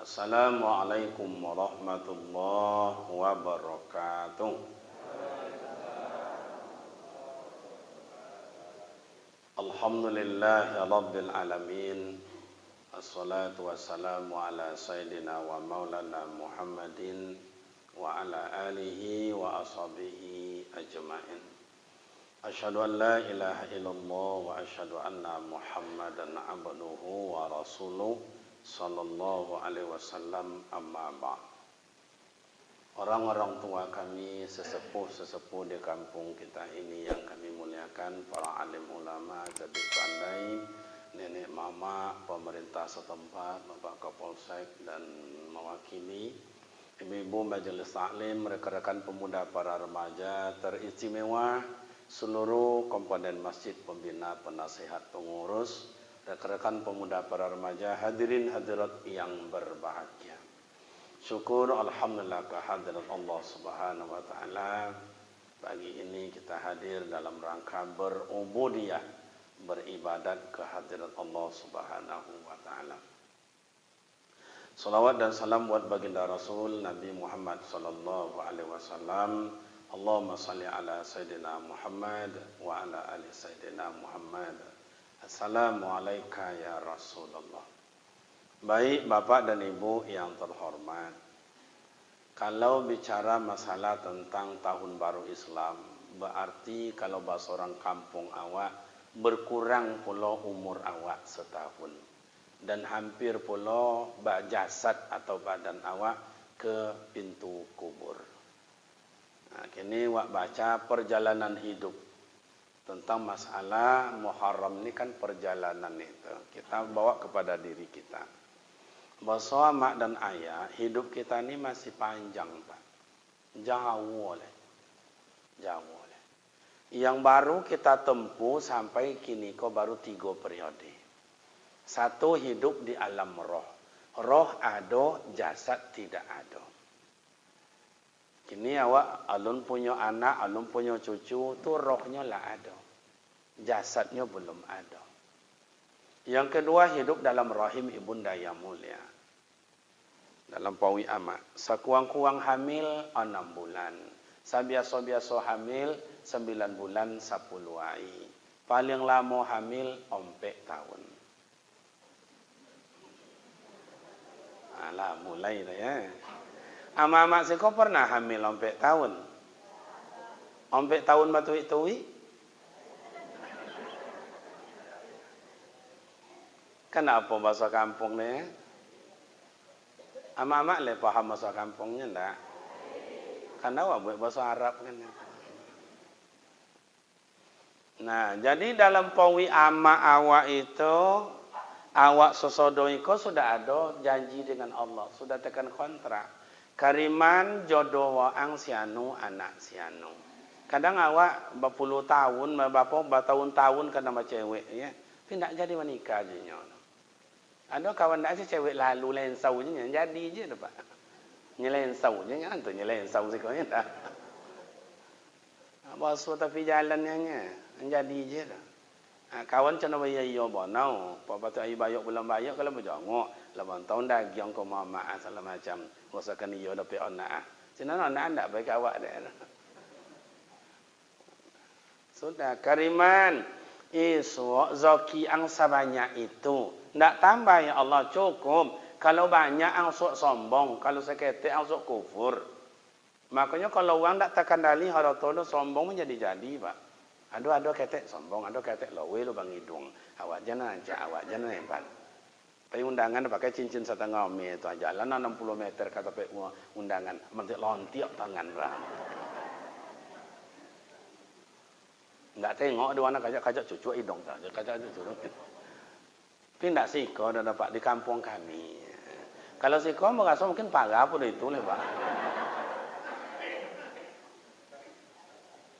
Assalamualaikum warahmatullahi wabarakatuh. Alhamdulillahi rabbil alamin. Assalatu wassalamu ala sayyidina wa maulana Muhammadin wa ala alihi wa ashabihi ajma'in. Asyhadu an la ilaha illallah wa asyhadu anna Muhammadan abduhu wa rasuluh sallallahu alaihi wasallam, amma ba'd. Orang-orang tua kami, sesepuh-sesepuh di kampung kita ini yang kami muliakan, para alim ulama, jadi pandai, nenek mama, pemerintah setempat, Bapak Kapolsek dan mewakili ibu-ibu majelis taklim, rekan-rekan pemuda, para remaja teristimewa, seluruh komponen masjid, pembina, penasihat, pengurus, rekan-rekan pemuda, para remaja, hadirin hadirat yang berbahagia. Syukur alhamdulillah kehadirat Allah Subhanahu wa taala. Pagi ini kita hadir dalam rangka berubudiyah, beribadat kehadirat Allah Subhanahu wa taala. Salawat dan salam buat baginda Rasul Nabi Muhammad sallallahu alaihi wasallam. Allahumma salli ala sayyidina Muhammad wa ala ali sayyidina Muhammad. Assalamualaikum ya Rasulullah. Baik Bapak dan Ibu yang terhormat, kalau bicara masalah tentang tahun baru Islam, berarti kalau bahasa orang kampung awak, berkurang pula umur awak setahun, dan hampir pula jasad atau badan awak ke pintu kubur. Nah, kini awak baca perjalanan hidup. Tentang masalah Muharram ini kan perjalanan itu. Kita bawa kepada diri kita. Bahwa mak dan ayah, hidup kita ini masih panjang, Pak. Jauh oleh. Yang baru kita tempuh sampai kini kok baru 3 periode. Satu, hidup di alam roh. Roh ada, jasad tidak ada. Kini awak alun punya anak, alun punya cucu, tu rohnya lah ada. Jasadnya belum ada. Yang kedua, hidup dalam rahim ibunda yang mulia. Dalam pawi amat, sekuang-kuang hamil 6 bulan. Sabiasa-biasa hamil 9 bulan 10 hari. Paling lama hamil 4 tahun. Alah, mulai dah ya. Ama-ama siko pernah hamil 4 tahun? 4 tahun batu-tuwi? Kenapa bahasa kampung ni? Ama-ama le paham bahasa kampungnya enggak? Karena awak buat bahasa Arab kan. Nah, jadi dalam pawi ama awak itu, awak sesodo iko sudah ada janji dengan Allah, sudah tekan kontrak. Kariman jodoh waang sianu anak sianu. Kadang awak berpuluh tahun, bertahun-tahun kena sama cewek ya. Tapi tak jadi menikah je nyo. Ada kawan tak si cewek lalu lensau je jadi je dah Pak. Nyelensau je kan tu nyelensau sekonya dah. Basuh tapi jalannya jadi je dah. Kawan cina bayar iyo bonau, patu ayu bayok belum bayok kalau berjongok, 8 tahun dah giang ko mama segala macam. Usahakan iyo dapat anak. Cina anak anda baik awak dah. Sudah kariman isu zaki angsa banyak itu. Tak tambah ya Allah cukup. Kalau banyak angsuk sombong, kalau seketik angsuk kufur. Makanya kalau orang tak terkendali haratono sombong menjadi-jadi, Pak. Aduh ketek sombong, aduh ketek lowe lu bang hidung. Awak jangan aja, awak jangan hebat. Tapi undangan pakai cincin 1,5 meter, jalan 60 meter kata pe undangan, mentik lontiok tangan lah. Enggak tengok dua anak kajak cucu hidung tak, kajak cucu. Tapi tidak siko dah dapat di kampung kami. Kalau siko merasa mungkin parah pun itu lah Pak.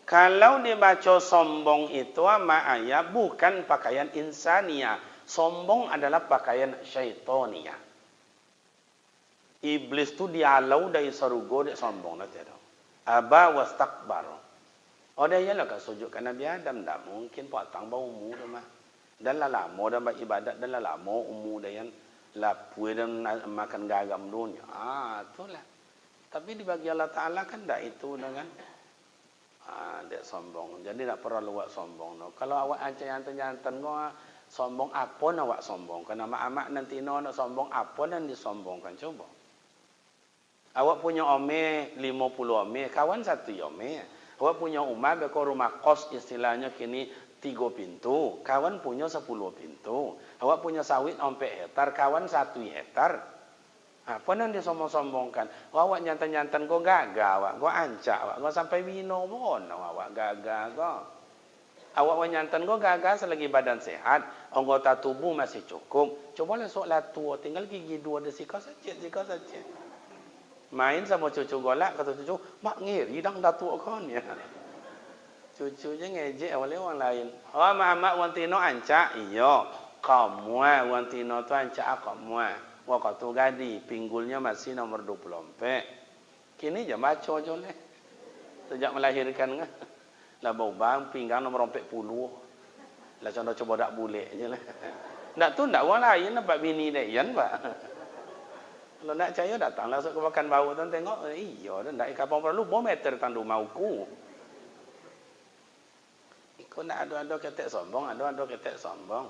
Kalau dibaca sombong itu sama ayat bukan pakaian insania. Sombong adalah pakaian syaitonia. Iblis tu dialau dari sarugo dia sombong nanti ada. Aba wastakbar. Oh dia ialah kan sujudkan Nabi Adam tak mungkin potong bau umur dah mah. Dan lah lama dah ibadat dan lah lama umur dah yang lapui dan makan gagam dunia. Itulah. Tapi di bagi Allah Ta'ala kan tak itu dengan dia sombong. Jadi tak perlu awak sombong. No. Kalau awak aja jantan-jantan sombong apa nak awak sombong? Karena mak-mak nanti nak sombong apa dan disombongkan coba. Awak punya ome 50 ome, kawan satu ome. Awak punya rumah bekor rumah kos istilahnya kini 3 pintu, kawan punya 10 pintu. Awak punya sawit 4 hektar, kawan 1 hektar. Apa yang disombong-sombongkan? Awak nyantan-nyantan kau gagal, awak kau ancak, awak kau sampai bino pun, awak gagal kau. Awak nyantan kau gagal selagi badan sehat, anggota tubuh masih cukup. Coba lah tua, tinggal gigi 2 desika saja. Main sama cucu golak, kata cucu, mak ngiri dah tua kau ni. Cucunya ngejek oleh orang lain. Oh, mak wantino ancak, iyo. Kamu wantino tu ancak kamu. Waktu gadi, pinggulnya masih nomor 24. Kini je baca je leh. Sejak melahirkan kan. Lah bau bang, pinggang nomor 40. Lah contoh coba dak boleh je lah. Dak tu dak orang lain nampak bini dia, yan pak. Kalau nak percaya datang langsung ke makan bau tu tengok, iya dah ndak kapang perlu 2 meter tandu mauku. Kau nak ada ketek sombong, ada ketek sombong.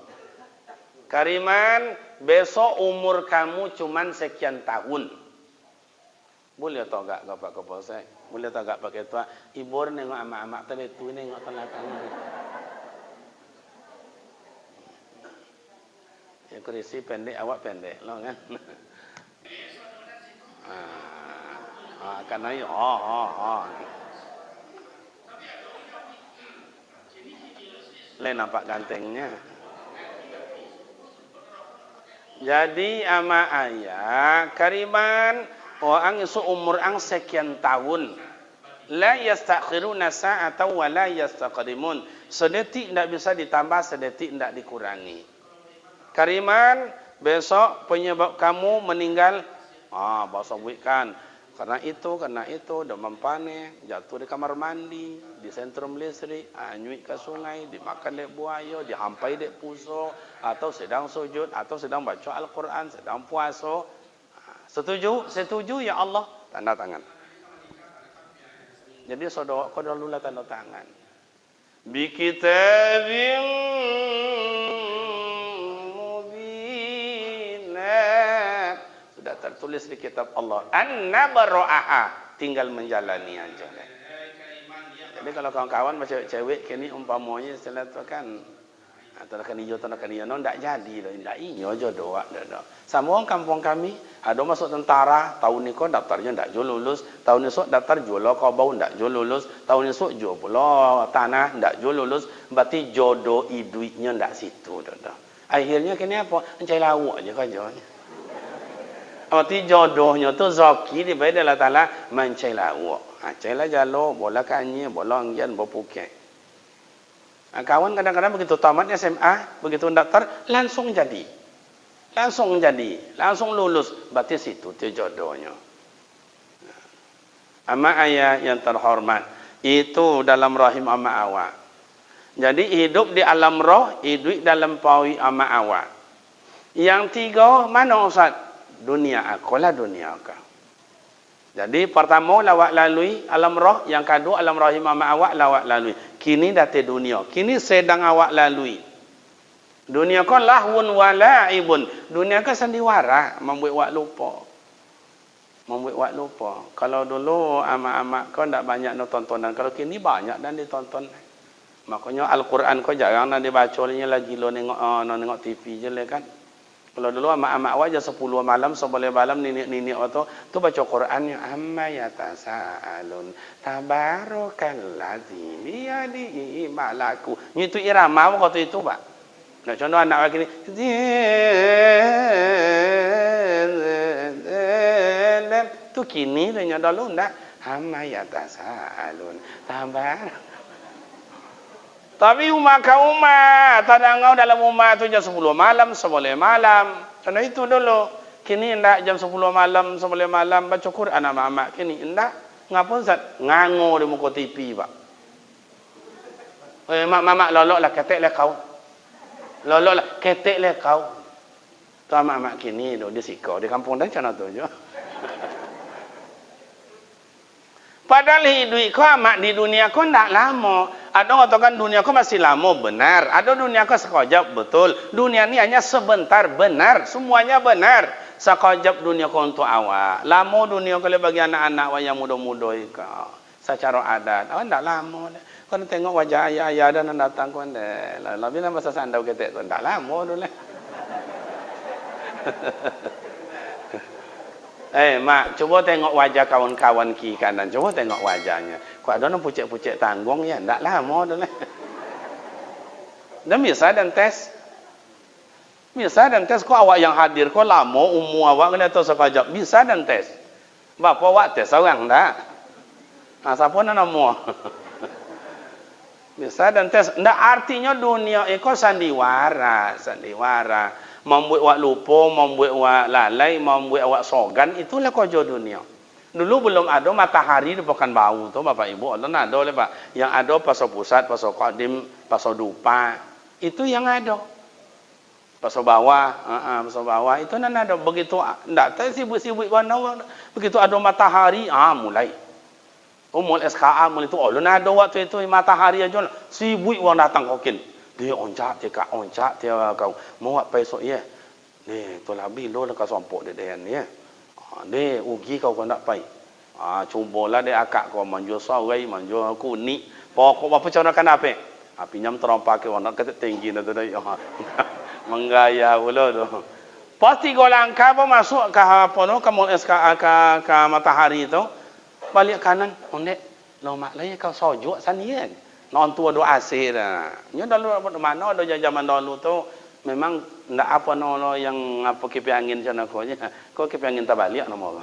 Kariman, besok umur kamu cuman sekian tahun. Boleh atau enggak kau pakai posek? Boleh atau enggak pakai tua? Ibu nengok amak-amak tadi tu nengok telakang. Ya kurisi pendek, awak pendek loh kan. Kan ayo, Lain nampak gantengnya. Jadi ama ayah kariman orang seumur ang sekian tahun la yastakhiruna sa'atan wa la yastaqdimun. Sedetik tidak bisa ditambah, sedetik tidak dikurangi. Kariman besok penyebab kamu meninggal bahasa buikan karena itu demam panik, jatuh di kamar mandi, di sentrum listrik, nyuik ke sungai, dimakan dek buaya, dihampai dek puso, atau sedang sujud, atau sedang baca Al-Quran, sedang puasa. Setuju? Setuju ya Allah. Tanda tangan. Jadi saudara kau dulu lah tanda tangan. Bi kitabim mubinat. Sudah tertulis di kitab Allah. An-nabra'aha. Tinggal menjalani aja. Jadi kalau kawan-kawan macam cewek kini umpamanya istilah tu kan tanahkan hijau tak jadi dah, tak iyo jodoh dah. Sama orang kampung kami ada masuk tentara, tahun ni kau daftarnya tak jual lulus, tahun ni sok daftar jual kau bau tak jual lulus, tahun ni sok jual pula tanah tak jual lulus, berarti jodoh duitnya tak situ dah. Akhirnya kini apa? Mencari lawak je kerjanya. Berarti jodohnya tu zaki di bawah Allah Ta'ala mencari lawak. Cailah jalo, bola kanye, bola anggian, bola puket. Kawan kadang-kadang begitu tamat SMA, begitu daftar, langsung jadi. Langsung lulus. Berarti situ tu jodohnya. Ama ayah yang terhormat, itu dalam rahim ama awak. Jadi hidup di alam roh, hidup dalam pawi ama awak. Yang 3, mana Ustaz? Dunia aku lah dunia aku. Jadi pertama lawak lalui alam roh, yang kedua alam rahim ama awak lawak lalui. Kini dati dunia. Kini sedang awak lalui. Dunia kan lahun wa la'ibun. Dunia kan sandiwara, membuat wak lupa. Kalau dulu ama-ama kau tak banyak nak tontonan, kalau kini banyak dan ditonton. Makanya Al-Quran kau jarang nak dibacanya lagi lo nengok TV je le kan. Kalau dulu ama-ama awak je 10 malam, 11 malam nini waktu tu baca Qurannya amma yatasaalun tabarakalladzi biyadihi malaku. Itu irama waktu itu, Pak. Nak contoh anak lagi ni. Tu kini nya dulu ndak amma yatasaalun tabarak. Tapi umat tadangau dalam umat tu jam 10 malam, 11 malam. Karena itu dulu. Kini enggak jam 10 malam, 11 malam baca Quran anak-anak. Kini enggak. Ngapa Ustaz? Ngango di muka TV, Pak. Mak lolok lah ketek lah kau. Lolok lah ketek lah kau. Tu amak-amak kini tu dia sika di kampung dah macam tu je. Padahal hidup kau amat di dunia kau tak lama. Ada orang katakan dunia kau masih lama, benar. Ada dunia kau sekejap, betul. Dunia ni hanya sebentar, benar. Semuanya benar. Sekejap dunia kau untuk awak. Lama dunia kau bagi anak-anak yang muda-muda kau. Secara adat. Awak tak lama. Kau tengok wajah ayah-ayah dan datang kau dah. Lebih nak pasal sandau ketek tu. Tak lama dulu. Mak, cuba tengok wajah kawan-kawan kiri kanan. Cuba tengok wajahnya. Kau ada nak pucet-pucet tanggung ya? Tak lama dulu. Dan biasa dan tes. Biasa dan tes. Kau awak yang hadir, kau lama, umur awak kena tahu sekejap. Bisa dan tes. Bapa awak tes orang tak? Siapa nak nama? Bisa dan tes. Tak artinya dunia itu sandiwara. Sandiwara. Membuat awak lupa, membuat awak lalai, membuat awak sogan, itulah kerja dunia. Dulu belum ada matahari di Pekanbaru tu Bapak Ibu, ada ada Pak. Yang ada pasar pusat, pasar Qadim, pasar Dupa. Itu yang ada. Pasar bawah, pasar bawah itu nan ada begitu ndak tahu sibuk-sibuk mana begitu ada matahari, mulai. Umul SKA mulai itu ada waktu itu matahari aja sibuk orang datang kokin. Dia oncak dia kau mau apa esok ya ni tu labi lo lah kau sompok dia ni ya ni ugi kau nak pai cubalah dia akak kau manjur sorai manjur kuning pokok apa cara kan apa pinjam terompak ke orang kata tinggi tu dah menggaya pula tu pasti golang kau masuk ke apa no ke SKA ke matahari tu balik kanan ondek lo mak lagi kau sojuk sanian non tua doa asih dah. Nya dulu mana ada zaman dulu tu memang ndak apa no yang apa kipi angin sana ko nya. Ko kipi angin tabalik nama.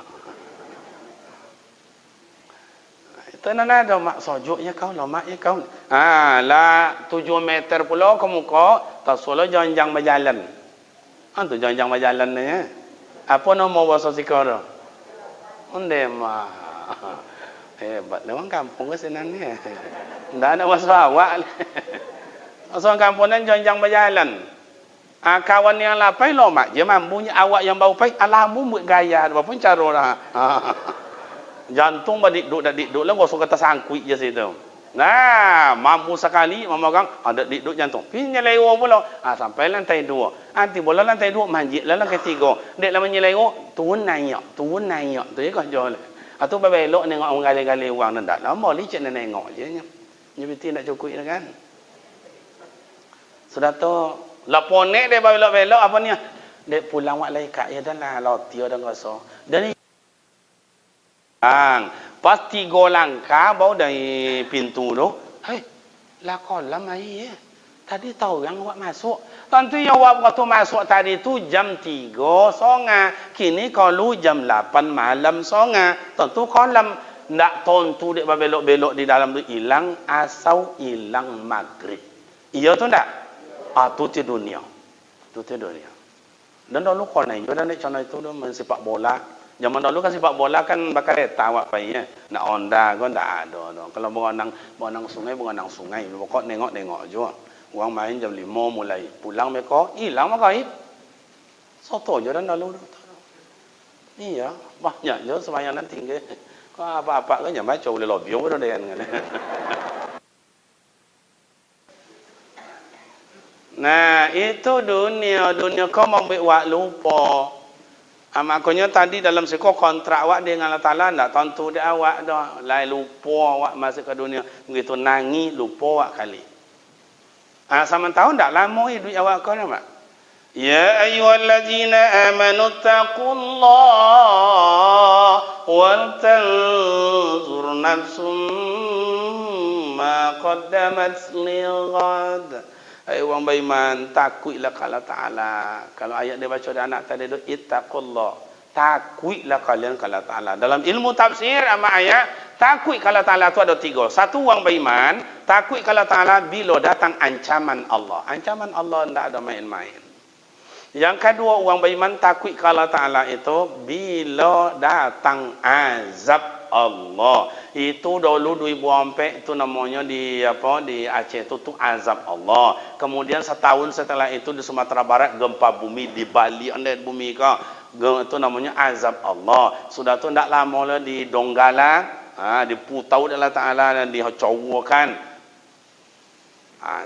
Itu nana ada mak sojoknya kau lah mak ya kau. Lah 7 meter pula ke muka tak solo janjang berjalan. Tu janjang berjalan ni ya. Apa nama bahasa sikar? Onde mah. Hebat orang kampung ke senang ni. Tak ada masalah awak. Orang kampung dan janjang berjalan. Kawan yang lapai lomak je mampunya awak yang bau pai alamu buat gaya apa pun cara dah. Jantung badikduk dak dikduk lah gosok kata sangkuit je situ. Nah, mampu sekali memegang ada dikduk jantung. Penyelewo pula. Sampai lantai 2. Nanti bola lantai 2 manjit lah lantai 3. Dek lah menyelewo turun naik. Tu je kau jual. Atau belok nengok orang gali-gali orang ndak lama licik nak nengok je nya. Nya betul nak cukup kan. Sudah tu laponek dia belok-belok apa ni? Dek pulang wak lai kak ya dah lah lotio dah koso. Dan pasti golangka bau dari pintu tu. Hei, lah kolam ai ya. Tadi tahu yang awak masuk. Tentu yang awak waktu masuk tadi tu jam 3 songa. Kini kalau jam 8 malam songa. Tentu kolam ndak tentu dia belok-belok di dalam tu hilang asal hilang maghrib. Iya tu ndak? Tu ti dunia. Tu ti dunia. Dan dulu kau naik juga naik channel itu tu main sepak bola. Zaman dulu kan sepak bola kan bakal tawa apa ya. Nak onda kan ndak ada. Kalau berenang sungai. Pokok nengok je. Orang main jam 5 mulai. Pulang mereka hilang maghrib. Soto je dan dulu. Iya, banyak je sembahyang nan tinggi. Kau apa-apa kan yang baca boleh lobby pun ada kan. Nah, itu dunia kau membuat awak lupa. Makanya tadi dalam sekolah kontrak awak dengan Allah Ta'ala tak tentu dia awak dah. Lai lupa awak masuk ke dunia. Begitu nangis lupa awak kali. Sama tahu tak lama hidup awak kau nampak? Ya ayyuhallazina amanu taqullaha wal tanzur nafsum ma qaddamat lighad. Hai orang beriman, takutlah kepada Ta'ala. Kalau ayat dia baca dia anak tadi tu ittaqullah. Takutlah kalian kepada Ta'ala. Dalam ilmu tafsir ama ayat takut kepada Ta'ala tu ada 3. Satu orang beriman, takut kepada Ta'ala bila datang ancaman Allah. Ancaman Allah tidak ada main-main. Yang kedua orang beriman takut kepada Ta'ala itu bila datang azab Allah. Itu dulu 2004 itu namanya di Aceh itu azab Allah. Kemudian setahun setelah itu di Sumatera Barat gempa bumi, di Bali ada bumi itu namanya azab Allah. Sudah tu tidak lama lah di Donggala, di Putau Allah Taala dan dicowokan.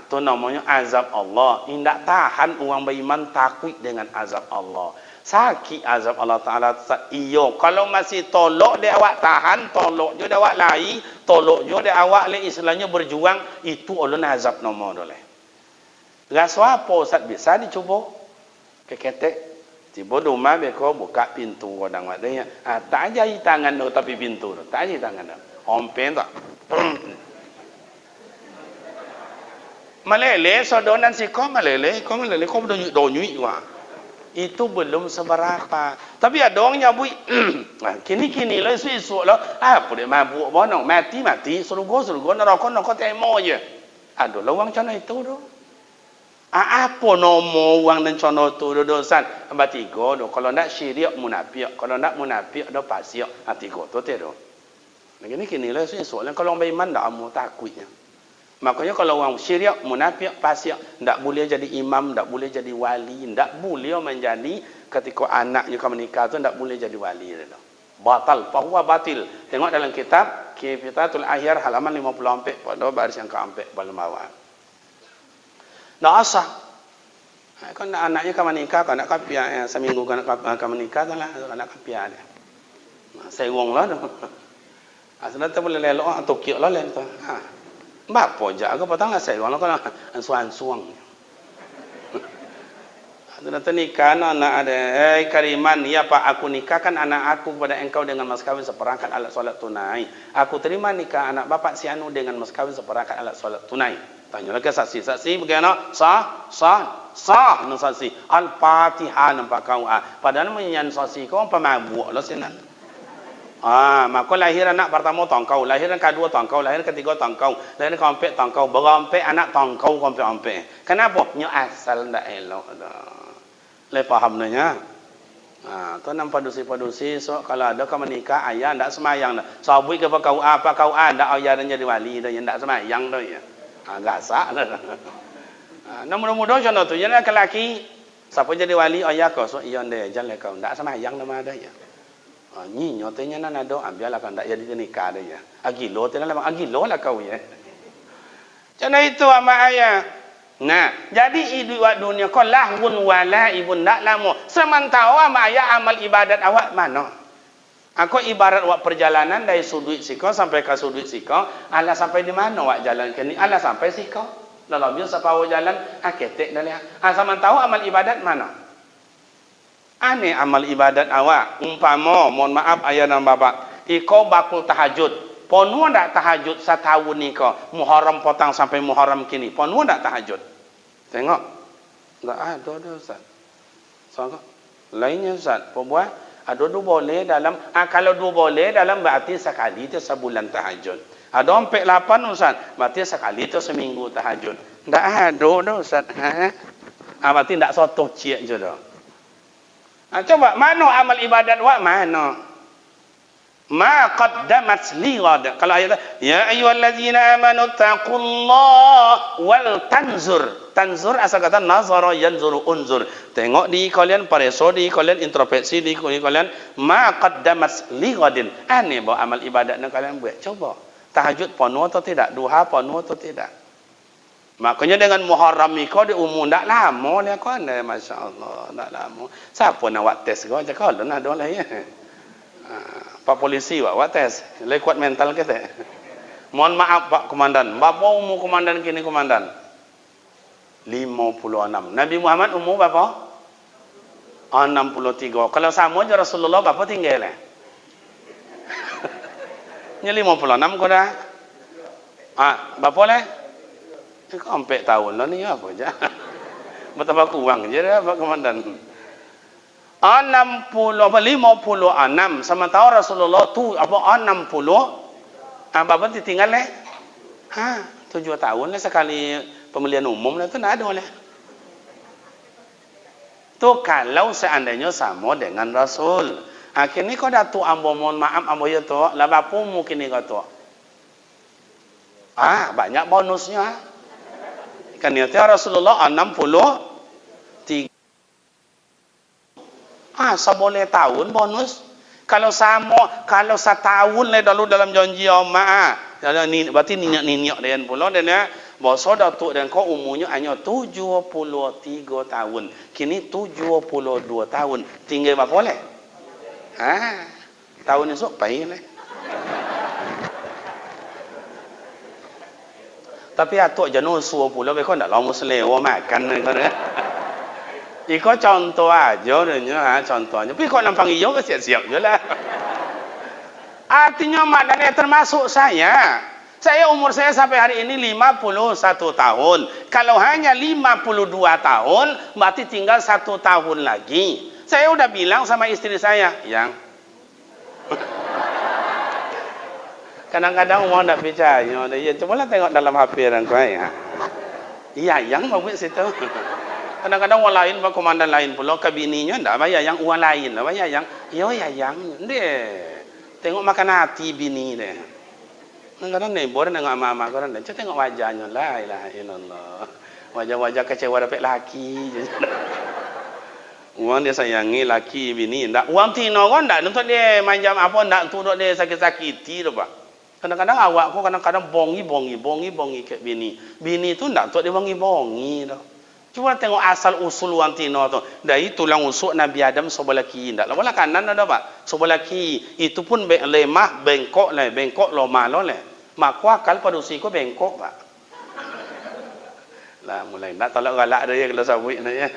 Itu namanya azab Allah. Tidak tahan orang beriman takut dengan azab Allah. Sakit azab Allah Ta'ala. Iyo, kalau masih tolok dia awak tahan, tolok je dia awak lari, tolok je dia awak istilahnya berjuang, itu ulun azab nama doleh. Rasa apa Ustaz bisa dicuba? Keketek. Tiba rumah beko buka pintu kodang wadanya. Tak jari tangan tu tapi pintu tu. Tak jari tangan tu. Ompen tak. Malele sodonan si kau malele kau donyui wah. Itu belum seberapa. Tapi ada orang nyabui, kini lah isu lah. Apa dia mabuk bonong, mati surga neraka temo je. Ada lah orang cana itu tu. Apa nombor orang dan cana tu dosan? Abah tiga tu. Kalau nak syirik munafik, kalau nak munafik ada fasik. Tiga tu tiada. Kini lah isu lah. Kalau orang beriman tak amu takutnya. Makanya kalau orang syirik, munafik, fasik, tak boleh jadi imam, tak boleh jadi wali, tak boleh menjadi ketika anaknya kau menikah tu tak boleh jadi wali. Batal, bahwa batil. Tengok dalam kitab Kifatatul Ahyar halaman 54 pada baris yang keempat paling bawah. Tak asah. Kau nak anaknya kau menikah, kau nak kapiah seminggu kau nak menikah tu lah, kau nak kapiah dia. Sewong lah tu. Asal tu boleh lelok atau kiok lah lelok tu. Bapa jak aku patang asai orang kan ansuang. Ada nikah anak ada Kariman ya Pak aku nikahkan anak aku kepada engkau dengan mas kawin seperangkat alat solat tunai. Aku terima nikah anak bapak si anu dengan mas kawin seperangkat alat solat tunai. Tanya lagi saksi bagaimana? Sah nu saksi. Al-Fatihah nampak kau padahal menyanyi saksi kau pemabuk lah sinan. Maka lahir anak pertama tangkau, lahir anak kedua tangkau, lahir ketiga tangkau, lahir keempat tangkau, berempat anak tangkau kompe-kompe. Kenapa? Nya asal ndak elok dah. Le faham nya? Tu nampak padusi so kalau ada kau menikah ayah ndak semayang dah. Sabui ke kau ndak ayah dan jadi wali dah ndak semayang dah ya. Gasak dah. Mudah-mudahan contoh tu jangan lelaki siapa jadi wali ayah kau so iya ndek jangan kau ndak semayang nama ada ya. Ni nyatanya nan ada ambillah kan tak jadi nikah dia ya. Agilo tu lah agilo lah kau ya. Jangan itu ama ayah. Nah, jadi hidup dunia kau lahun wala ibun ndak lama. Sementara ama ayah amal ibadat awak mana? Aku ibarat awak perjalanan dari sudut siko sampai ke sudut siko, ala sampai di mana awak jalan ke ni? Ala sampai siko. Lalu biar siapa awak jalan, ketek dah lihat. Sementara amal ibadat mana? Aneh amal ibadat awak. Umpama, mohon maaf ayah dan bapak, iko bakul tahajud. Ponu ndak tahajud setahun ni ko. Muharram potang sampai Muharram kini. Ponu ndak tahajud. Tengok. Ndak ada Ustaz. Sangat. Lainnya Ustaz, pembuat ada dua boleh dalam kalau dua boleh dalam berarti sekali itu sebulan tahajud. Ada 48 Ustaz, berarti sekali itu seminggu tahajud. Ndak ada Ustaz. Berarti ndak soto ciek je dah. Coba mana amal ibadat wa mana? Ma qaddamat li ghad. Kalau ayat ya ayyuhallazina amanu taqullaha wal tanzur. Tanzur asal kata nazara yanzuru unzur. Tengok di kalian pareso di kalian introspeksi di kalian ma qaddamat li ghadin. Aneh bahawa amal ibadat yang kalian buat. Coba. Tahajud penuh atau tidak? Duha penuh atau tidak? Makanya dengan Muharram ni kau di umur tak lama ni kau anda masya-Allah tak lama. Siapa nak buat tes kau cakap kau dah ada lah ya. Pak polisi buat tes. Lebih kuat mental kita. Mohon maaf Pak Komandan. Berapa umur komandan kini komandan? 56. Nabi Muhammad umur berapa? 63. Kalau sama je Rasulullah berapa tinggal lah? Nya 56 kau dah. Berapa lah? Kau 4 tahun lah ni apa je. Betapa kurang je dah Pak Komandan. 56 sementara Rasulullah tu apa 60 apa ditinggal leh 7 tahun lah sekali pemilihan umum lah tu nak ada lah tu kalau seandainya sama dengan Rasul Kini kau dah tu ambo mohon maaf ambo ya tu, lah bapu mungkin ni kau tu. Banyak bonusnya. Kan ya Rasulullah 63. Seboleh tahun bonus. Kalau setahun le dulu dalam janji ama ni berarti ninyak dia pula dan ya boso datuk dan kau umurnya hanya 73 tahun. Kini 72 tahun. Tinggal berapa le? Tahun esok baik le. Tapi atuk jenuh suo pula kau ndak lama selewa makan kau ni. Iko contoh aja denya, contohnya. Tapi kok nampang iyo ke siap-siap je lah. Artinya maknanya termasuk saya. Saya umur saya sampai hari ini 51 tahun. Kalau hanya 52 tahun, berarti tinggal 1 tahun lagi. Saya udah bilang sama istri saya, yang kadang-kadang orang tak percaya. Ya, cobalah tengok dalam HP orang kau ya. Iya, yang mau buat situ. Kadang-kadang orang lain, komandan lain pula, kabininya ndak bayar yang orang lain lah, bayar yang, yang deh. Tengok makan hati bini deh. Kadang-kadang nebor nengok mama kau dan cuma tengok wajahnya, la ilaha illallah. Wajah-wajah kecewa dapat laki. Uang dia sayangi laki bini, ndak. Uang tino kau ndak, untuk dia macam apa, ndak untuk dia sakit-sakiti tu pak. Kadang-kadang awak kau kadang-kadang bongi ke bini. Bini tu ndak untuk dia bongi tu. Cuba tengok asal usul wang tino tu. Dari tulang usuk Nabi Adam sebelah kiri. Tak lah kanan ada pak. Sebelah kiri. Itu pun lemah, bengkok lah. Bengkok lomah lah. Maka akal padusi ko bengkok pak. Lah mulai nak tolak galak dia kalau sabut ni ya.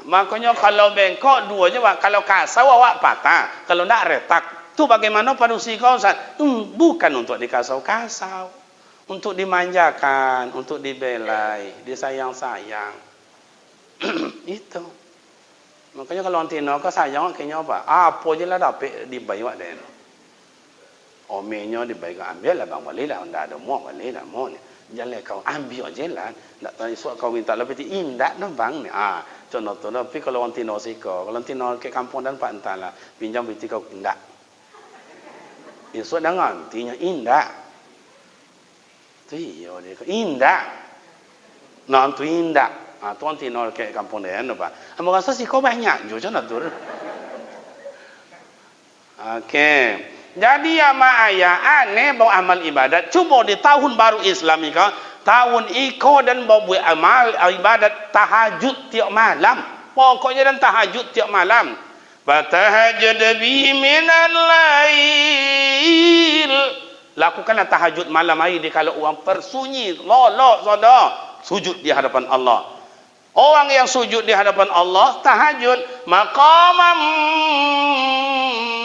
Makanya kalau bengkok dua je pak. Kalau kasau awak patah. Kalau nak retak. Tu bagaimana padusi kau Ustaz? Bukan untuk dikasau-kasau. Untuk dimanjakan, untuk dibelai, disayang-sayang. Itu. Makanya kalau orang Tino kau sayang kayaknya apa? Apa je lah dapat dibayi wak dia. Omenya dibayi kau ambil lah bang, boleh lah. Tak ada mau, boleh lah mau ni. Jangan kau ambil je lah. Tak tahu suat kau minta lebih indah dah bang ni. Contoh tu. Tapi kalau orang Tino siko, kalau orang Tino ke kampung dan pak entah lah, pinjam binti kau indah. Ini suat dengan, tinya indah. Iya dia indah. Nah tu indah. Tuan Tino ke kampung dia tu pak. Ambo rasa sih kau banyak juga nak tur. Okey. Jadi ama ayah aneh bawa amal ibadat. Cuma di tahun baru Islam ni kau, tahun iko dan bawa buat amal ibadat tahajud tiap malam. Pokoknya dan tahajud tiap malam. Fatahajjud bihi minal lail. Lakukanlah tahajud malam hari di kalau orang persunyi, lolok saudara, sujud di hadapan Allah. Orang yang sujud di hadapan Allah, tahajud, maqamam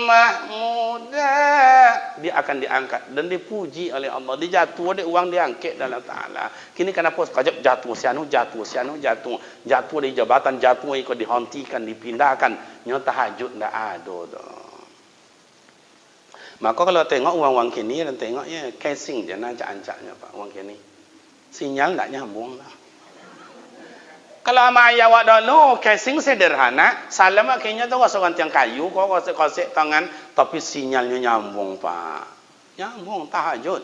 mahmuda, dia akan diangkat dan dipuji oleh Allah. Dijatuh dia uang diangkat dalam Taala. Kini kenapa sekejap jatuh sianu jatuh dari jabatan, jatuh ikut dihentikan, dipindahkan. Nya tahajud ndak ada dah. Maka kalau tengok uang-uang kini dan tengok ya casing je nak ancaknya pak uang kini. Sinyal tak nyambung lah. Kalau ama ayah awak dulu casing sederhana, salam akhirnya tu kosong tiang kayu, kau kosek tangan, tapi sinyalnya nyambung pak. Nyambung tahajud.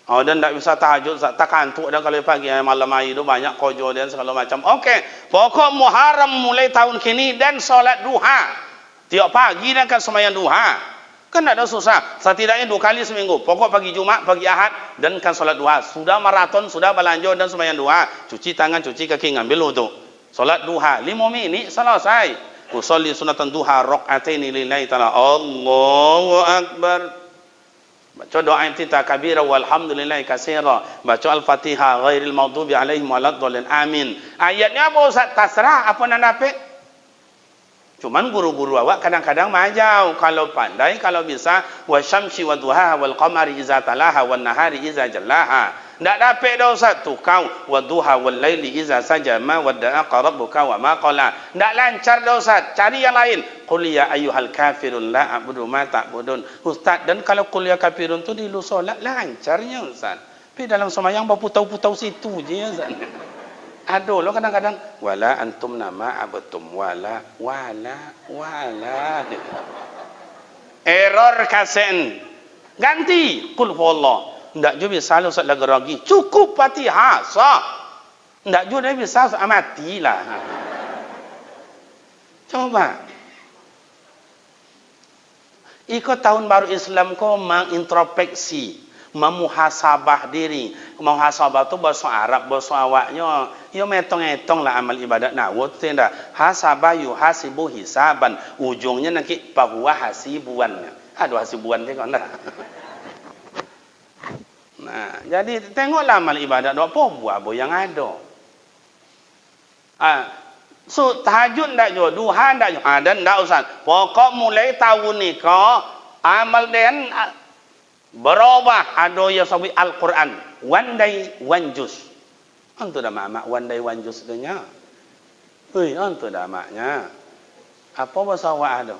Dan tak bisa tahajud, tak kantuk dan kalau pagi malam hari tu banyak kojo dan segala macam. Okey, pokok Muharram mulai tahun kini dan solat duha. Tiap pagi dan kan sembahyang duha. Kan tak ada susah. Setidaknya 2 kali seminggu. Pokok pagi Jumat, pagi Ahad dan kan solat duha. Sudah maraton, sudah belanja dan sembahyang duha. Cuci tangan, cuci kaki, ngambil wudu. Solat duha 5 minit selesai. Usolli sunatan duha raq'ataini lillahi ta'ala. Allahu akbar. Baca doa intiha kabira walhamdulillahi katsira. Baca al-Fatihah ghairil maghdubi alaihim waladdallin. Amin. Ayatnya apa Ustaz? Terserah apa nak dapat. Cuman guru-guru awak kadang-kadang majau kalau pandai kalau bisa wasyamsi wadduha wal qamari iza talaha wan nahari iza jallaha. Ndak dapat dah Ustaz tu kau wadduha wal laili iza sajama wadda'a rabbuka wa ma qala. Ndak lancar dah Ustaz, cari yang lain. Qul ya ayyuhal kafirun la a'budu ma ta'budun. Ustaz, dan kalau qul ya kafirun tu di lu solat lancarnya Ustaz. Tapi dalam sembahyang berputau-putau situ je Ustaz. Aduh lo kadang-kadang wala antum nama abatum wala. Error kasen. Ganti qul huwallah. Ndak juga bisa lo sat lagi. Cukup Fatihah sah. Ndak juga bisa matilah. Coba. Ikut tahun baru Islam kau mengintrospeksi. Memuhasabah diri. Muhasabah tu bahasa Arab, bahasa awaknya. Yo metong-etong lah amal ibadat nawut tidak. Hasabah yuhasibu hisaban. Ujungnya nanti bahwa hasibuannya. Aduh hasibuan dia kan dah. Nah, jadi tengoklah amal ibadat apa buat yang ada. So tahajud ndak jo, duha ndak jo. Dan ndak usah. Pokok mulai tahun ni kau amal den berubah ada yang sawi Al-Quran one day one juz. Antu dah mak one day one juz denya. Hei, antu dah maknya. Apa bahasa awak ada?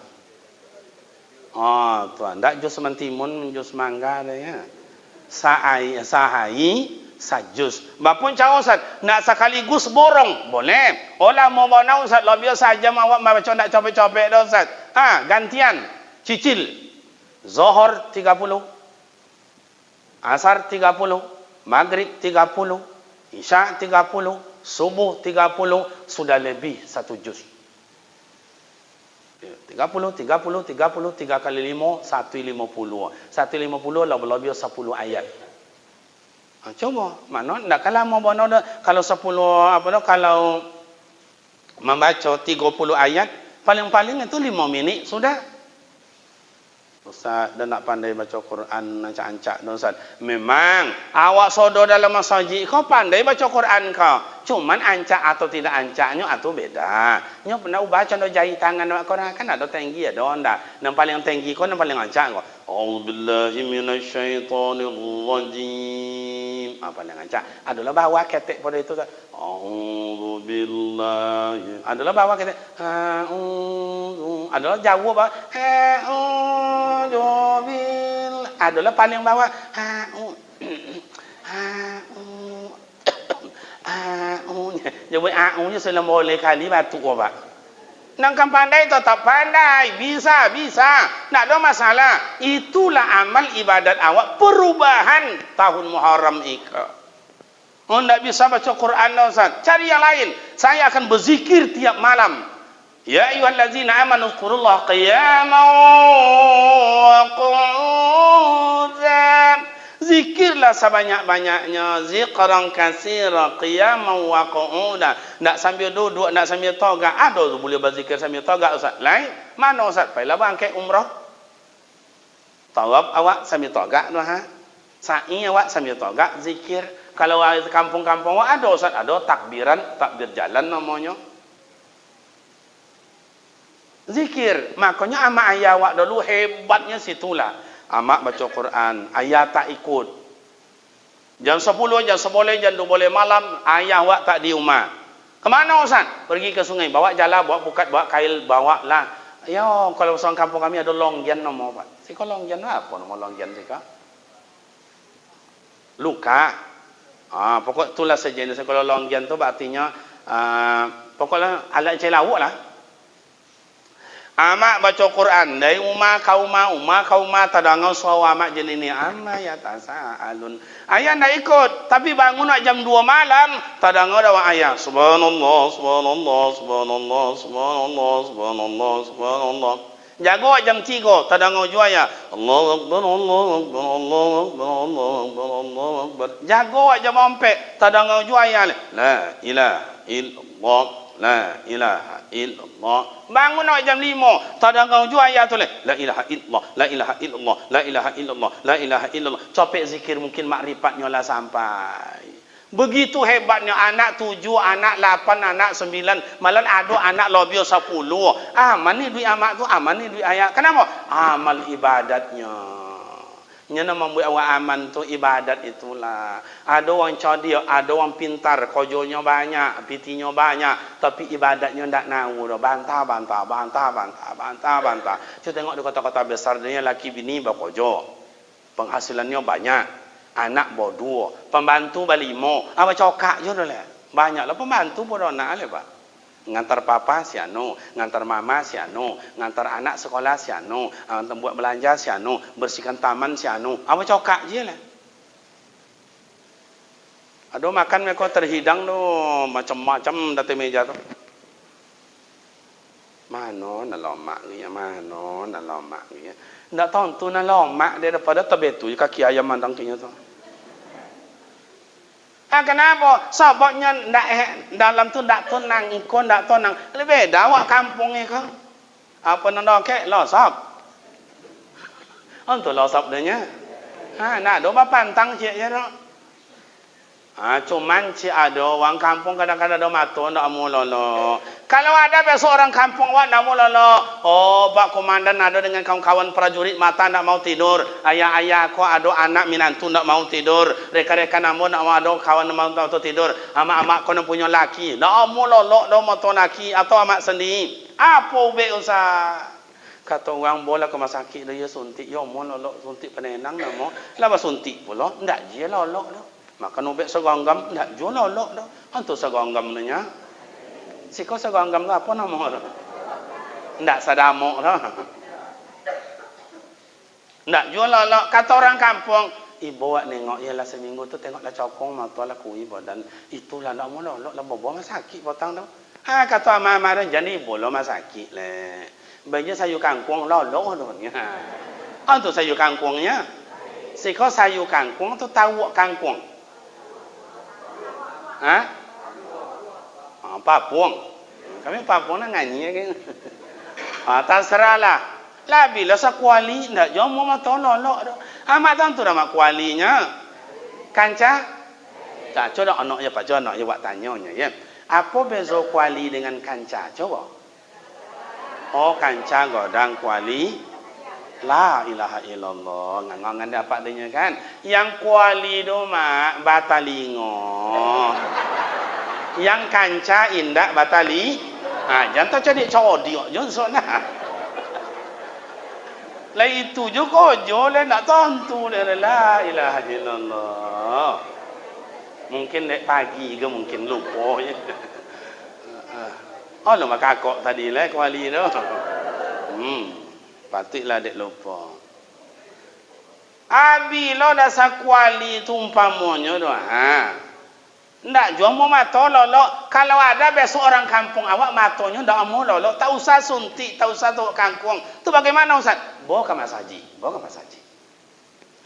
Oh, tuan, ndak juz mentimun, juz mangga denya. Sahai sajus. Bapun cakap Ustaz, nak sekaligus borong boleh. Olah mau bawa Ustaz, lo biasa aja awak baca nak capek-capek dah Ustaz. Gantian cicil. Zuhur 30. Asar 30, Maghrib 30, Isya 30, Subuh 30, sudah lebih 1 juz. 30, 3 kali 5, 150. 150 lebih 10 ayat. Coba, mana nak kalau mau bawa kalau 10 apa dah kalau membaca 30 ayat, paling-paling itu 5 minit sudah. Ustaz, dah nak pandai baca Quran, ancak-ancak dah Ustaz. Memang awak sodor dalam masjid kau pandai baca Quran kau. Cuman ancak atau tidak ancaknya atau beda. Nyo pernah baca dah jari tangan awak Quran kan ada tinggi ada ndak. Yang paling tinggi kau yang paling ancak kau. A'udzubillahi minasyaitonirrajim. Apa yang ancak? Adalah bawa ketek pada itu Ustaz. A'udzubillahi. Adalah bawa ketek. Adalah jauh bawa. Adalah paling bawah jadi nya selama boleh kali batu apa nang kan pandai tetap pandai bisa nak ada masalah. Itulah amal ibadat awak perubahan tahun Muharram ika. Ndak bisa baca Quran Ustaz, cari yang lain. Saya akan berzikir tiap malam. Ya ayyuhallazina amanu dzkurullaha qiyaman wa qu'udan. Zikirlah sebanyak-banyaknya, zikran katsira qiyaman wa qu'udan. Nak sambil duduk, nak sambil togak. Ada boleh berzikir sambil togak Ustaz? Lain. Mana Ustaz? Pailah bangkit umrah. Tawaf awak sambil togak tu ha. Sa'i awak sambil togak zikir. Kalau kampung-kampung awak ada Ustaz, ada takbiran, takbir jalan namanya. Zikir, makanya amak ayah awak dulu hebatnya situlah. Amak baca Quran, ayah tak ikut. Jam 10, jam 11, jam 12 malam, ayah awak tak di rumah. Kemana Ustaz? Pergi ke sungai, bawa jala, bawa pukat, bawa kail, bawa lah. Ya, kalau orang kampung kami ada longgian nama Pak. Sika longgian apa nama longgian sika? Luka. Pokok itulah sejenis. Kalau longgian tu artinya, pokoknya alat celawuk lah. Amak baca Quran dari umah kauma tadangau sawa amak jelini amma ya tasaalun. Ayah nak ikut tapi bangun nak jam 2 malam tadangau dawa ayah subhanallah jago jam 3 tadangau jua ya Allahu akbar jago jam 4 tadangau jua ya la ilaha illallah la ilaha illallah. Bangun nak jam 5 tadangau jua ayat tu la ilaha illallah la ilaha illallah la ilaha illallah la ilaha illallah. Copek zikir mungkin makrifatnya lah sampai. Begitu hebatnya anak 7, anak 8, anak 9, malah ada anak lebih 10. Mana duit amak tu, mana duit ayat. Kenapa? Amal ibadatnya. Nyana membuat awak aman tu ibadat itulah. Ada orang cerdik, ada orang pintar, kojonya banyak, pitinya banyak, tapi ibadatnya ndak nahu dah. Bantah. Kita tengok di kota-kota besar dia laki bini berkojo. Penghasilannya banyak. Anak bawa 2, pembantu 5. Apa cokak je dah lah. Banyaklah pembantu pun nak le Pak. Ngantar papa si anu, ngantar mama si anu, ngantar anak sekolah si anu, buat belanja si anu, bersihkan taman si anu. Apa cokak je lah. Aduh makan mereka terhidang tu macam-macam dari meja tu. Mano nak lomak ni, mano nak lomak ni. Ndak tahu tu nak lomak dia daripada tabetu kaki ayam mandang tu tu. Kenapa? Sebabnya dalam tu ndak tenang, ikon ndak tenang. Lebih dah awak kampung ni kan. Apa nak kek lo sab. Untuk lo sab dia. Nak do pantang cik je tu. Cuman cik ada orang kampung kadang-kadang ada mata ndak mau lolo. Kalau ada besok orang kampung awak ndak mau lolo. Oh, Pak Komandan ada dengan kawan-kawan prajurit mata ndak mau tidur. Ayah-ayah ko ada anak minantu ndak mau tidur. Rekan-rekan namu ndak mau ada kawan mau tidur. Amak-amak ko punya laki. Ndak mau lolo do moto laki atau amak sendiri. Apa be usah? Kata orang bola ke rumah sakit dia suntik. Yo mau lolo suntik penenang namo. Lama suntik pula ndak je lolo dah. Makan ubek segonggam ndak jual lolok dah. Hantu segonggam nya. Siko segonggam tu apa nama tu? Ndak sadamok dah. Ndak jual lolok kata orang kampung. Ibu awak nengok ialah seminggu tu tengoklah cokong mata lah kui badan. Itulah ndak mau lolok lah bobo sakit potang tu. Kata mama dia jadi bola sakit le. Bagi sayur kangkung lolok tu nya. Hantu sayur kangkungnya. Siko sayur kangkung tu tahu kangkung. Papuang. Kami papuang nak nganyi kan. Terserahlah. Lah bila sakuali ndak jom mau mata lolok dah. Amak tentu dah mak kualinya. Kanca? Tak coba anak je Pak Jo anak je buat tanyanya ya. Apa beza kuali dengan kanca? Coba. Oh, kanca godang kuali. La ilaha illallah. Ngangan dapat dia kan. Yang kuali tu mak batalingo. Yang kanca indak batali. Jangan jadi codiok je sona. Lah itu je kojo le nak tentu le la ilaha illallah. Mungkin dek pagi ke mungkin lupa je. Oh, lu mak kakak tadi le kuali tu. Patutlah dek lupa. Bila dah sakuali tu umpamanya tu. Ndak jual mau mata lolok. Kalau ada besok orang kampung awak matanya ndak mau lolok. Tak usah suntik, tak usah tu kangkung. Tu bagaimana Ustaz? Bawa ke Mas Haji. Bawa ke Mas Haji.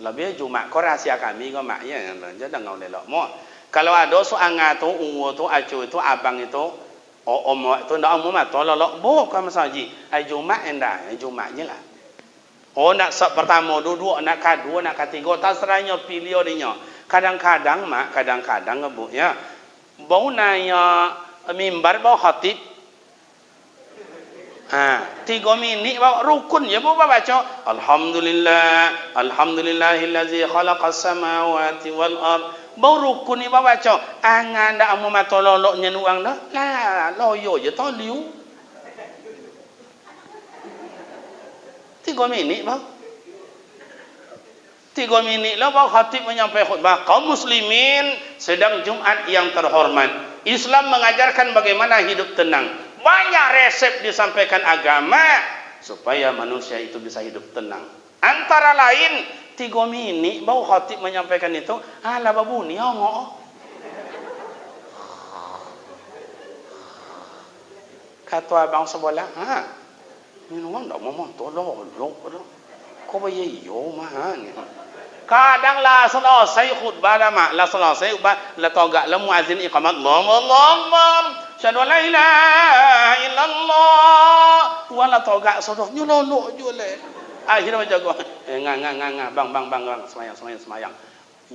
Lebih Jumat kau rahsia kami kau mak ya. Jangan ngau lelok mo. Kalau ada soanga tu, ungu tu, acu tu, abang itu, om tu ndak mau mata lolok. Bawa ke Mas Haji. Hari Jumat endah, hari Jumat je lah. Oh nak pertama duduk, nak kedua, nak ketiga, terserahnya pilih dia. Kadang-kadang mak, kadang-kadang ngebuk ya. Bau naya mimbar bau khatib. 3 minit bau rukun ya bau baca. Alhamdulillah, alhamdulillahillazi khalaqas samawati wal ard. Bau rukun ni baca. Angan dak mau mata lolok nyenuang dah. Lah, loyo je toliu. 3 minit bang. 3 minit lah bang khatib menyampaikan khutbah. Kaum muslimin sedang Jumat yang terhormat. Islam mengajarkan bagaimana hidup tenang. Banyak resep disampaikan agama supaya manusia itu bisa hidup tenang. Antara lain 3 minit bang khatib menyampaikan itu. Lah babuni ngok. Kata abang sebelah, minuman tak mau tolong. Kau bayar yo mah. Kadanglah selesai khutbah dah mak, lah selesai khutbah, lah togak lah muazin iqamat Allah. Syahadu la ilaha illallah. Wala togak sodoh nyolok je le. Akhirnya jago. Ngang bang semayang.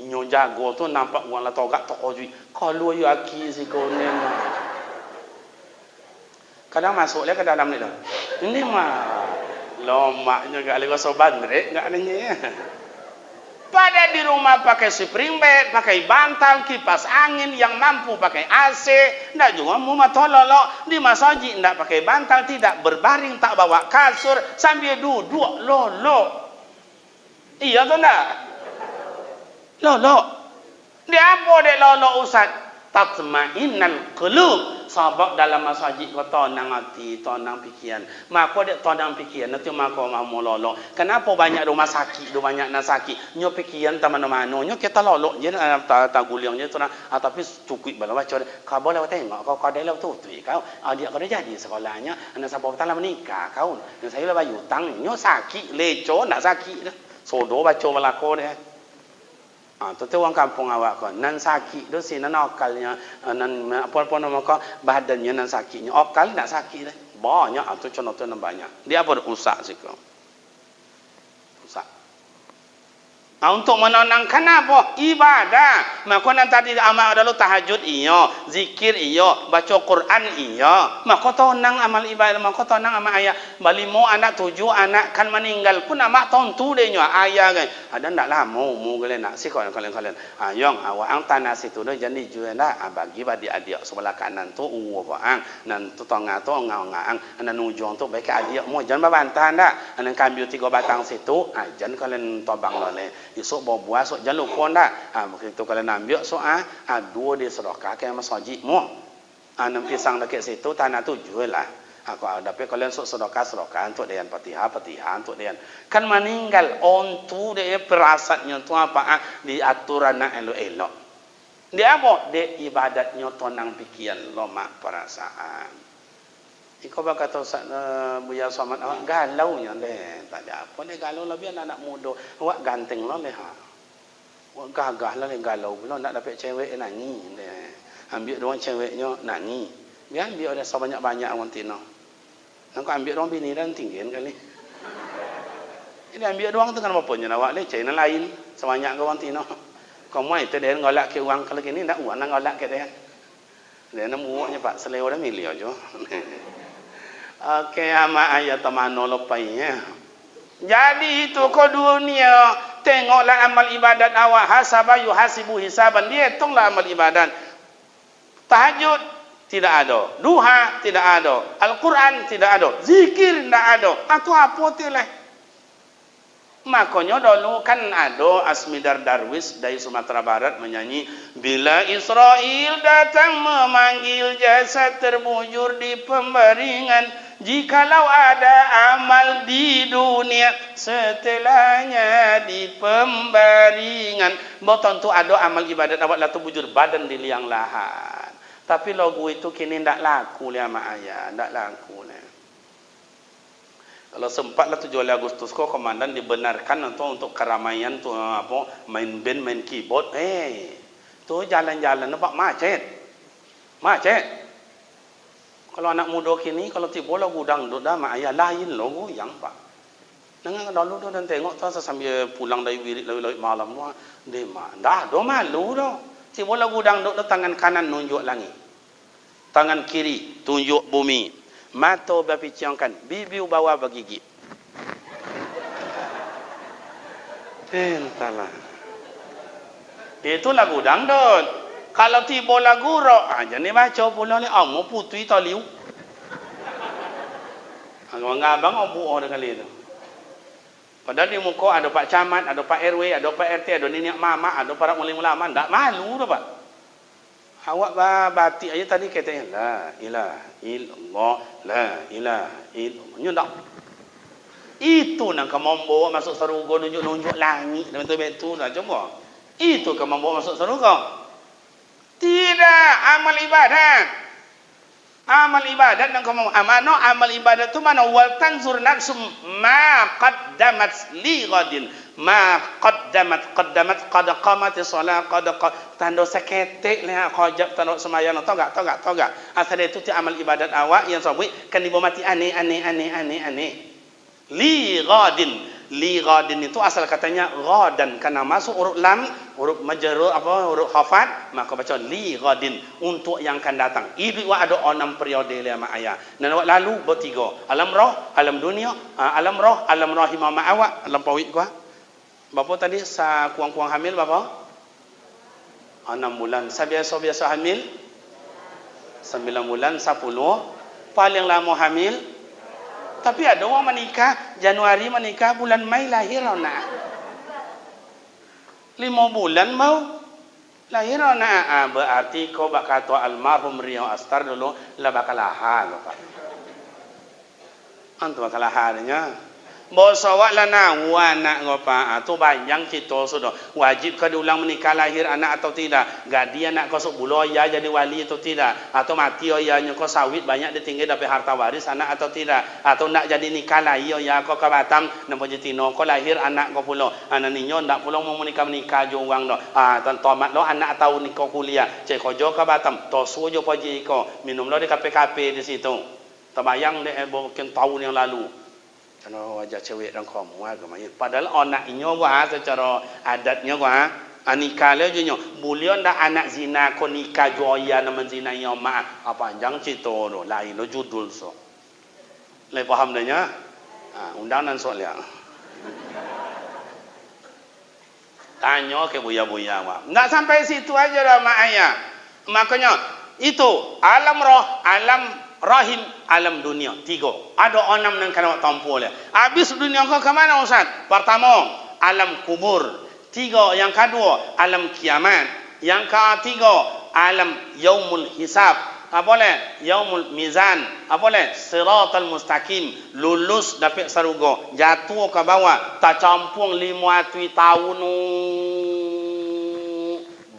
Nyo jago tu nampak wala togak toko jui. Kalau you aki si konen. Kadang masuk le ke dalam ni dah. Ini mah lomaknya gak lego soban rek gak adanya ya. Pada di rumah pakai spring bed, pakai bantal, kipas angin yang mampu pakai AC, ndak juga mau matololok di masjid ndak pakai bantal, tidak berbaring, tak bawa kasur sambil duduk lolok. Iya tu ndak? Lolok. Dia apa dek lolok Ustaz? tatma'innal qulub. Sebab dalam masjid kau tenang hati, tenang fikiran. Maka dia tenang fikiran nanti maka mau lolok. Kenapa banyak rumah sakit, banyak nak sakit. Nyo fikiran tak mana-mana. Nyo kita lolok je tak guliang je tu tapi cukup bala baca. Kau boleh tengok kau ada lalu tu kau. Dia kau dah jadi sekolahnya. Anak siapa tak menikah kau. Dan saya lah bayar hutang. Nyo sakit, leco nak sakit dah. Sodo baca balako dia. Tu orang kampung awak kan nan sakit tu si nan akalnya nan apa nama kau badannya nan sakitnya akal nak sakit dah banyak tu contoh nan banyak dia apa rusak sih kau rusak untuk menenangkan apa ibadah maka nan tadi amal adalah tahajud iyo zikir iyo baca Quran iyo maka tenang amal ibadah maka tenang amal ayat balimo anak 7 anak kan meninggal pun amak tontu deh ayah kan ada nak lah mau kalian nak sih kalian ayong awak ang tanah situ dah jadi jual lah bagi adik-adik sebelah kanan tu ang nan tu tengah tu ang anan ujung tu baik adik mau jangan berbantah dah anan kambil 3 batang situ jangan kalian tobang loleh esok bawa buah esok jangan lupa dah begitu kalian ambil so 2 dia sedekah ke masjid mu nan pisang dekat situ tanah tu jual lah aku dapat kalian sedekah untuk dia Fatihah untuk dia kan meninggal ontu dia perasatnya tu apa di aturan nak elok-elok dia apa dia ibadatnya tenang pikiran lomak perasaan Iko kata Buya Somad awak galau nya deh tak ada apa dia galau lebih anak muda awak ganteng lah leh awak gagah lah leh galau belum nak dapat cewek nangis deh ambil doang ceweknya nangis dia ambil ada sebanyak-banyak orang tino nak ambil doang bini dan tinggian kali ini ambil doang tu kan apa nya awak leh cewek lain sebanyak orang tino kamu itu dia ngolak ke uang kalau gini nak uang nak ngolak ke dia nak uangnya Pak seleo dah milih aja Okey, ama ayat tamano lepainya. Jadi itu ke dunia, tengoklah amal ibadat awak hasaba yuhasibu hisaban. Dia hitunglah amal ibadat. Tahajud tidak ada, duha tidak ada, Al-Quran tidak ada, zikir tidak ada. Atau apa tilah? Makanya dulu kan ada Asmidar Darwis dari Sumatera Barat menyanyi bila Israel datang memanggil jasad terbujur di pembaringan jikalau ada amal di dunia setelahnya di pembaringan tentu ada amal ibadat awak lah terbujur badan di liang lahat tapi lagu itu kini tidak laku lihat mak ayah tidak laku lihat. Kalau sempatlah 17 Agustus kau komandan dibenarkan untuk keramaian tu apa main band main keyboard tu jalan-jalan nampak macet kalau anak muda kini kalau tiba lagu dangdut dah mak ayah lain lagu yang pak dengan dulu tu dan tengok tu sambil pulang dari wirid lalu malam tu dia dah do malu dah tiba lagu dangdut tu tangan kanan nunjuk langit tangan kiri tunjuk bumi mata berpicangkan, bibiu bawa bergigi. Entahlah. Itu lagu dangdut. Kalau tiba lagu rock, jangan baca pula ni. Mau putui taliu. Abang obu orang kali itu. Padahal di muka ada Pak Camat, ada Pak RW, ada Pak RT, ada nenek mama, ada para ulama. Tak malu dah Pak. Awak batik aja tadi katanya la ilaha illallah la ilaha illallah ndak itu nak kamu bawa masuk surga nunjuk-nunjuk langit betul-betul dah coba itu kamu bawa masuk surga tidak amal ibadat dan kamu amal ibadat tu mana wal tanzur nafsum ma qaddamat li ghadin ma qaddamat qad qamati salat qad tanda seketik lah khajab tanda sembahyang tahu enggak asal itu ti amal ibadat awak yang sabui kan dibawa mati aneh li ghadin itu asal katanya ghadan karena masuk huruf lam huruf majrur huruf khafat maka baca li ghadin untuk yang akan datang ibu ada 6 periode dia mak ayah dan awak lalu bertiga alam roh alam dunia alam roh alam rahimah mak awak alam pawit gua bapa tadi kuang-kuang hamil bapa 6 bulan biasa hamil 9 bulan 10 paling lama hamil. Tapi ada orang menikah Januari menikah bulan Mei lahir nak 5 bulan mau Lahir anak berarti kau bakal tua almarhum Rio Astar dulu lah bakal lahal Pak. Antu bakal lahalnya. Bosawak lana anak ngopa tu banyak kita sudah wajib ke diulang menikah lahir anak atau tidak gadi anak kau sebulo ya jadi wali atau tidak atau mati ya kau sawit banyak ditinggal dapat harta waris anak atau tidak atau nak jadi nikah lahir ya kau ke Batam nampak jetino kau lahir anak kau pulo anak ninyo ndak pulo mau menikah jo uang do tomat lo anak tahu nikah kuliah cek kau jo ke Batam to sujo poji kau minum lo di KPKP di situ terbayang deh bukan tahun yang lalu. Karena wajah cewek dan kamu agama padahal anak inyo wah secara adatnya wah nikah le junyo bulion dah anak zina ko nikah joya nama zina yo ma apa panjang cerita do lain lo judul so le paham dah nya undangan soalnya tanya ke buya-buya wah enggak sampai situ aja dah mak ayah makanya itu alam roh alam rahim alam dunia 3 ada 6 yang kena tampu oleh habis dunia kau ke mana Ustaz pertama alam kubur 3 yang kedua alam kiamat yang ketiga alam yaumul hisab apa le yaumul mizan apa le siratal mustaqim lulus dapat sarugo jatuh ke bawah tak campung 5 tahun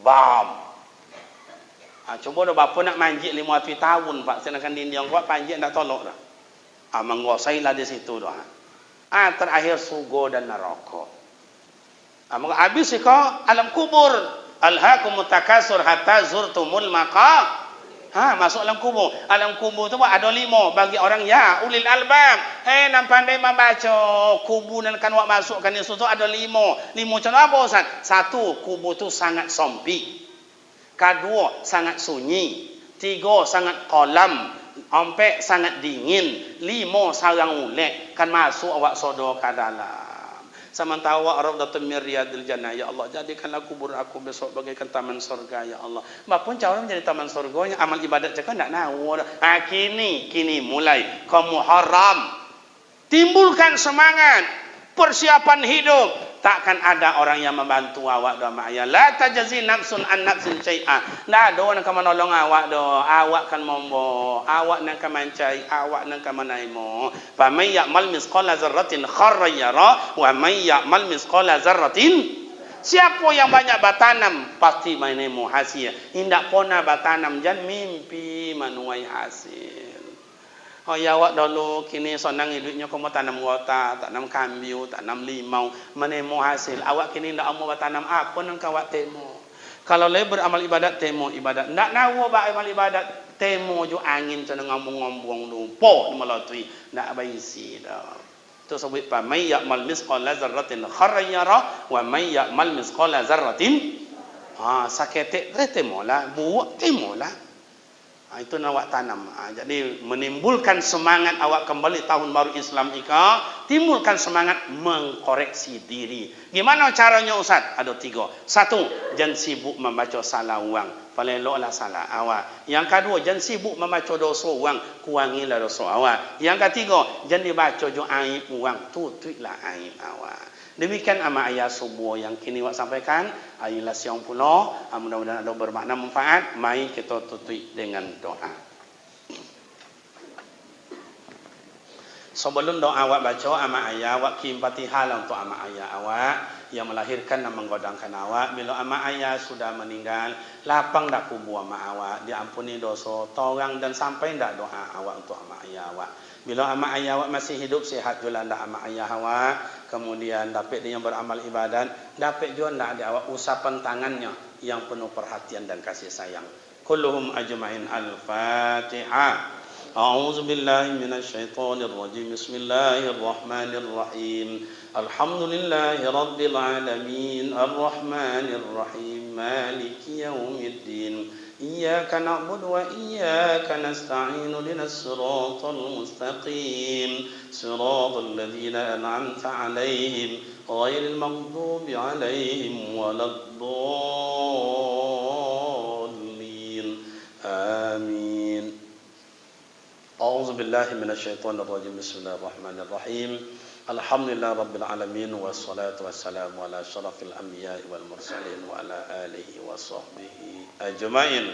bam. Coba dah bapa nak manjik 5 tahun Pak sedangkan di India kuat panjik tak tolok dah. Menguasailah di situ dah. Terakhir surga dan neraka. Habis ke alam kubur. Alhaakumut takasur hatta zurtumul maqam. Masuk alam kubur. Alam kubur tu ada 5 bagi orang ya ulil albab. Nak pandai membaca kubur dan kan wak masukkan di situ ada 5. 5 macam apa Ustaz? 1 kubur tu sangat sempit. Kedua sangat sunyi, 3 sangat kolam, 4 sangat dingin, 5 sarang ulek kan masuk awak sodo ke dalam. Sementara awak Raudhatun min Riyadil Jannah ya Allah jadikanlah kubur aku besok bagaikan taman surga ya Allah. Bapun cara menjadi taman surganya amal ibadat cakap nak nahu. Kini mulai ke Muharram. Timbulkan semangat persiapan hidup. Takkan ada orang yang membantu awak doa ma'aya. La tajazi nafsun an nafsin syai'a. Tak ada orang yang menolong awak doa. Awak kan mombo. Awak nak kemancai. Awak nak kemanaimu. Faman ya'mal misqala zarratin kharran yara. Wa man ya'mal misqala zarratin. Siapa yang banyak bertanam pasti mainemu hasil. Indak pernah bertanam jangan mimpi menuai hasil. Ya awak dulu kini senang hidupnya kamu tanam gota, tanam kambiu, tanam limau, menemu hasil. Awak kini tidak mau bertanam apa nan kawak temu. Kalau le beramal ibadat temu ibadat. Ndak nawo ba amal ibadat temu ju angin cenah ngambung-ngambung lu. Po melatui ndak baisi dah. Tu sebut pa may ya'mal misqala zarratin kharran yara wa may ya'mal misqala zarratin saketek temola, buat temola. Itu nak awak tanam. Jadi menimbulkan semangat awak kembali tahun baru Islam ika, timbulkan semangat mengkoreksi diri. Gimana caranya Ustaz? Ada 3. 1, jangan sibuk membaca salah uang. Paleloklah salah awak. Yang kedua, jangan sibuk membaca dosa uang, kurangilah dosa awak. Yang ketiga, jangan dibaca jo aib uang, tutuplah aib awak. Demikian amal ayat subuh yang kini wak sampaikan. Ayolah siang pula. Mudah-mudahan ada bermakna manfaat. Mari kita tutup dengan doa. Sebelum doa awak baca amal ayat, awak kim Fatihah untuk amal ayat awak yang melahirkan dan menggodangkan awak. Bila amal ayat sudah meninggal, lapang dak kubur amal awak, diampuni dosa, torang dan sampai dak doa awak untuk amal ayat awak. Bila amak ayah awak masih hidup sihat jualan dah amak ayah awak, kemudian dapat dia beramal ibadat, dapat juga dah ada awak usapan tangannya yang penuh perhatian dan kasih sayang. Kulluhum ajma'in al-Fatihah. A'udzu billahi minasy syaithanir rajim. Bismillahirrahmanirrahim. Alhamdulillahi rabbil alamin. Arrahmanir rahim. Maliki yaumiddin. إياك نعبد وإياك نستعين لنا الصراط المستقيم صراط الذين أنعمت عليهم غير المغضوب عليهم ولا الضالين آمين أعوذ بالله من الشيطان الرجيم بسم الله الرحمن الرحيم Alhamdulillah Rabbil Alamin. Wassalatu wassalamu ala syarafil anbiya wal mursalin wa ala alihi wa sahbihi ajma'in.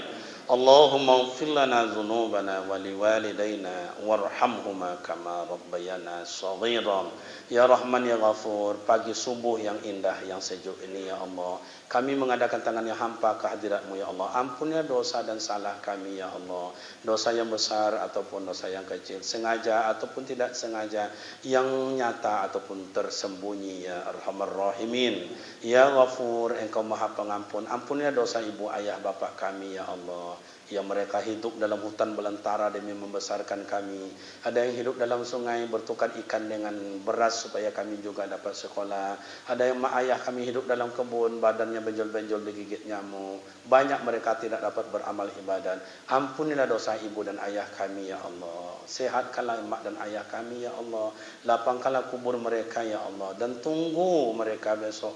Allahumma ighfir lana dhunubana wa liwalidayna warhamhuma kama rabbayana shaghiran. Ya Rahman ya Ghafur, pagi subuh yang indah yang sejuk ini ya Allah, kami mengadakan tangan yang hampa ke hadirat-Mu ya Allah. Ampunilah dosa dan salah kami ya Allah, dosa yang besar ataupun dosa yang kecil, sengaja ataupun tidak sengaja, yang nyata ataupun tersembunyi ya Arhamar Rahimin. Ya Ghafur, Engkau Maha Pengampun. Ampunilah dosa ibu ayah bapak kami ya Allah, yang mereka hidup dalam hutan belantara demi membesarkan kami. Ada yang hidup dalam sungai bertukar ikan dengan beras supaya kami juga dapat sekolah. Ada yang mak ayah kami hidup dalam kebun, badannya benjol-benjol digigit nyamuk. Banyak mereka tidak dapat beramal ibadat. Ampunilah dosa ibu dan ayah kami ya Allah. Sehatkanlah mak dan ayah kami ya Allah. Lapangkanlah kubur mereka ya Allah, dan tunggu mereka besok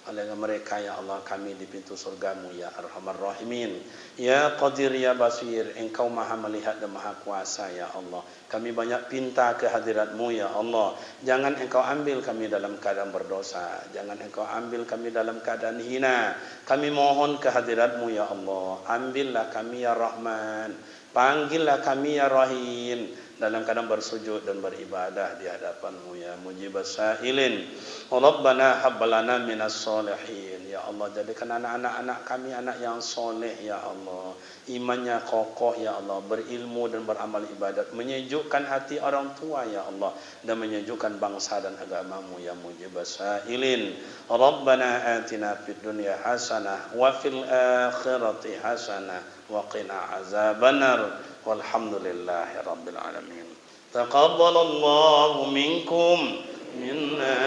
oleh mereka ya Allah kami di pintu surgamu ya Arhamar Rahimin. Ya Qadir ya Basir, Engkau Maha melihat dan Maha kuasa ya Allah. Kami banyak pinta ke hadirat-Mu ya Allah. Jangan Engkau ambil kami dalam keadaan berdosa, jangan Engkau ambil kami dalam keadaan hina. Kami mohon ke hadirat-Mu ya Allah. Ambillah kami ya Rahman, panggillah kami ya Rahim, dalam keadaan bersujud dan beribadah di hadapan-Mu ya Mujibas Sa'ilin. Rabbana habbalana minas solihin. Ya Allah, jadikan anak-anak kami anak yang soleh ya Allah, imannya kokoh ya Allah, berilmu dan beramal ibadat, menyejukkan hati orang tua ya Allah, dan menyejukkan bangsa dan agama-Mu ya Mujibas Sa'ilin. Rabbana atina fid dunya hasanah wa fil akhirati hasanah wa qina azabannar. Walhamdulillahi rabbil alamin. Taqabbalallahu minkum minna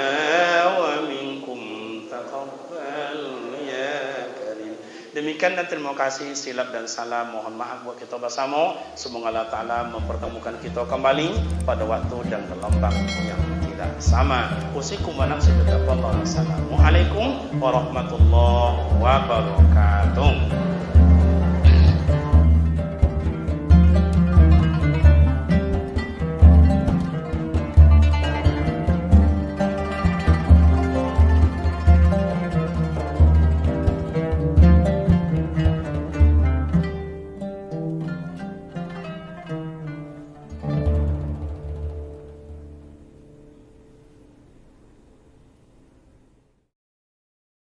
wa minkum taqabbal ya karim. Demikian dan terima kasih, silap dan salah mohon maaf buat kita bersama. Semoga Allah Ta'ala mempertemukan kita kembali pada waktu dan gelombang yang tidak sama. Usikum wa nafsi bittaqwallah. Assalamualaikum warahmatullahi wabarakatuh.